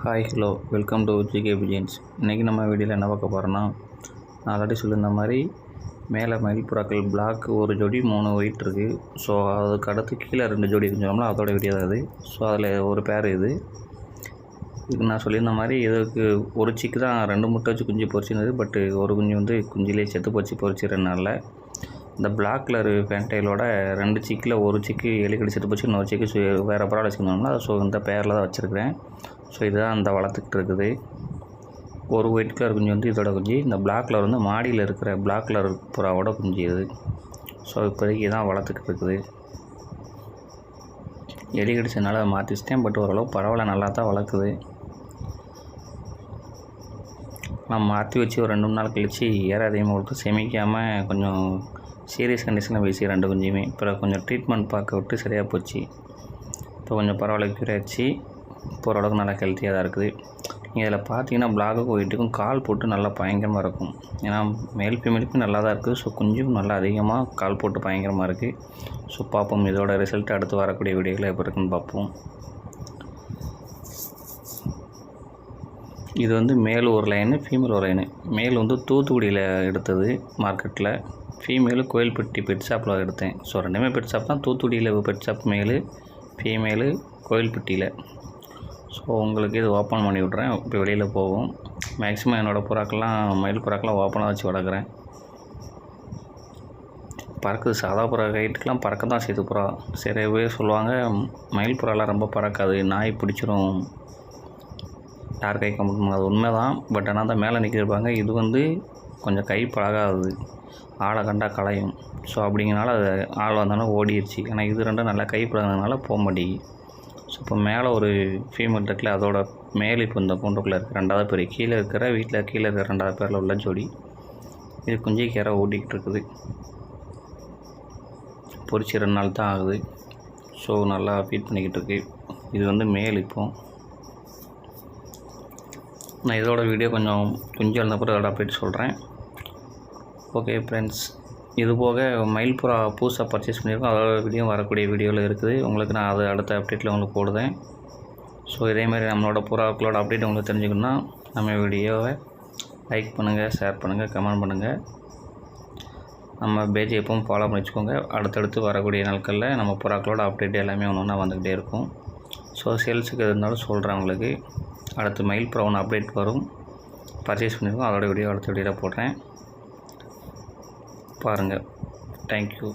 Hi hello welcome to GK பிஜின்ஸ். இன்றைக்கி நம்ம வீடியோவில் என்ன பார்க்க போகிறோன்னா, நான் ஆல்ரெடி சொல்லியிருந்த மாதிரி மேலே மயில் புறாக்கள் பிளாக் ஒரு ஜோடி 3 ஒயிட் இருக்குது. ஸோ அதுக்கு அடுத்து கீழே 2 ஜோடி இருக்குன்னு அதோட வீடியோ தான் அது. ஸோ அதில் ஒரு பேர் இதுக்கு நான் சொல்லியிருந்த மாதிரி இதுக்கு ஒரு சிக்கு தான் 2 முட்டை வச்சு குஞ்சு பொறிச்சிருந்தது. பட்டு ஒரு குஞ்சு வந்து குஞ்சிலே செத்து போச்சு பொறிச்சு 2 நாளில். இந்த பிளாக் கலர் ஃபேன்டைலோட 2 சிக்கில் ஒரு சிக்கு எலி கடிச்சிட்டு போச்சு, இன்னொரு சிக்கு வேறு புறா வச்சுருந்தோம்னா. ஸோ இந்த பேரில் தான் வச்சுருக்கிறேன். ஸோ இதுதான் அந்த வளர்த்துக்கிட்டு இருக்குது. ஒரு ஒயிட் கலர் குஞ்சு வந்து இதோட குஞ்சு. இந்த பிளாக் கலர் வந்து மாடியில் இருக்கிற பிளாக் கலர் புறாவோட குஞ்சு இது. ஸோ இப்போதைக்கு தான் வளர்த்துக்கிட்டு இருக்குது. எலி கடிச்சதுனால அதை மாற்றி வச்சிட்டேன். பட் ஓரளவு பரவாயில்ல, நல்லா தான் வளர்க்குது. நான் மாற்றி வச்சு ஒரு 2-3 நாள் கழித்து ஏற அதிகமாக கொடுத்து செமிக்காமல் கொஞ்சம் சீரியஸ் கண்டிஷனில் வீசி 2 குஞ்சுமே. இப்போ கொஞ்சம் ட்ரீட்மெண்ட் பார்க்க விட்டு சரியாக போச்சு. இப்போ கொஞ்சம் பரவாயில்ல க்யூர் ஆகிடுச்சு. இப்போ ஓரளவுக்கு நல்லா ஹெல்த்தியாக தான் இருக்குது. நீங்கள் இதில் பார்த்தீங்கன்னா பிளாக்குக்கும் ஒயிட்டுக்கும் கால் போட்டு நல்லா பயங்கரமாக இருக்கும். ஏன்னா மேல் ஃபீமேலுக்கும் நல்லா தான் இருக்குது. ஸோ குஞ்சும் நல்லா அதிகமாக கால் போட்டு பயங்கரமாக இருக்குது. ஸோ பார்ப்போம் இதோட ரிசல்ட் அடுத்து வரக்கூடிய வீடியோவில் எப்போ இருக்குன்னு பார்ப்போம். இது வந்து மேல் ஒரு லைனு, ஃபீமேல் ஒரு லைனு. மேல் வந்து தூத்துக்குடியில் எடுத்தது மார்க்கெட்டில். ஃபீமேலு கோயில்பட்டி பெட் ஷாப்பில் எடுத்தேன். ஸோ 2மே பெட் ஷாப் தான். தூத்துக்குடியில் பெட் ஷாப் மேலு, ஃபீமேலு கோயில்பட்டியில். ஸோ உங்களுக்கு இது ஓப்பன் பண்ணி விட்றேன். இப்போ வெளியில் போகும். மேக்ஸிமம் என்னோடய புறாக்கெல்லாம் மயில் புறாக்கெல்லாம் ஓப்பனாக வச்சு வளர்க்குறேன். பறக்குது. சாதா புறா கைட்டுக்கெலாம் பறக்க தான் செய்து புறா. நிறைய பேர் சொல்லுவாங்க மயில் புறாலாம் ரொம்ப பறக்காது, நாய் பிடிச்சிரும், யார் கை கம்பிட்டு. அது உண்மை தான். பட் ஆனால் தான் மேலே நிற்கிருப்பாங்க. இது வந்து கொஞ்சம் கை பழகாது, ஆளை கண்டா களையும். ஸோ அப்படிங்கிறனால அது ஆள் வந்தாலும் ஓடிடுச்சு. ஏன்னா இது 2 நல்லா கை பழகிறதுனால போக மாட்டேங்குது. ஸோ இப்போ மேலே ஒரு ஃபீமேல் இருக்குல்ல, அதோட மேல் இப்போ இந்த கூண்டுக்குள்ளே இருக்குது. 2வது பேர் கீழே இருக்கிற வீட்டில் கீழே இருக்கிற 2வது பேரில் உள்ள ஜோடி. இது குஞ்சு கேர ஓட்டிக்கிட்டு இருக்குது. பொறிச்சு 2 நாள் தான் ஆகுது. ஸோ நல்லா ஃபீட் பண்ணிக்கிட்டு இருக்கு. இது வந்து மேல். இப்போ நான் இதோட வீடியோ கொஞ்சம் குஞ்சு வளர்ந்தப்பறம் அதோட அப்டேட் சொல்கிறேன். ஓகே ஃப்ரெண்ட்ஸ், இது போக மயில் புறா புதுசாக பர்ச்சேஸ் பண்ணியிருக்கோம். அதோட வீடியோ வரக்கூடிய வீடியோவில் இருக்குது. உங்களுக்கு நான் அது அடுத்த அப்டேட்டில் உங்களுக்கு போடுவேன். ஸோ இதேமாதிரி நம்மளோட புறாக்களோட அப்டேட் உங்களுக்கு தெரிஞ்சுக்கணுன்னா நம்ம வீடியோவை லைக் பண்ணுங்கள், ஷேர் பண்ணுங்கள், கமெண்ட் பண்ணுங்கள். நம்ம பேஜை எப்பவும் ஃபாலோ பண்ணி வச்சுக்கோங்க. அடுத்தடுத்து வரக்கூடிய நாட்களில் நம்ம புறாக்களோட அப்டேட் எல்லாமே ஒன்று ஒன்றா வந்துக்கிட்டே இருக்கும். ஸோ சேல்ஸுக்கு இருந்தாலும் சொல்கிறேன் உங்களுக்கு. அடுத்து மயில் புறா ஒன்று அப்டேட் வரும், பர்ச்சேஸ் பண்ணியிருக்கோம். அதோட வீடியோ அடுத்த வீடியோவில் போடுறேன், பாருங்கள். தேங்க்யூ.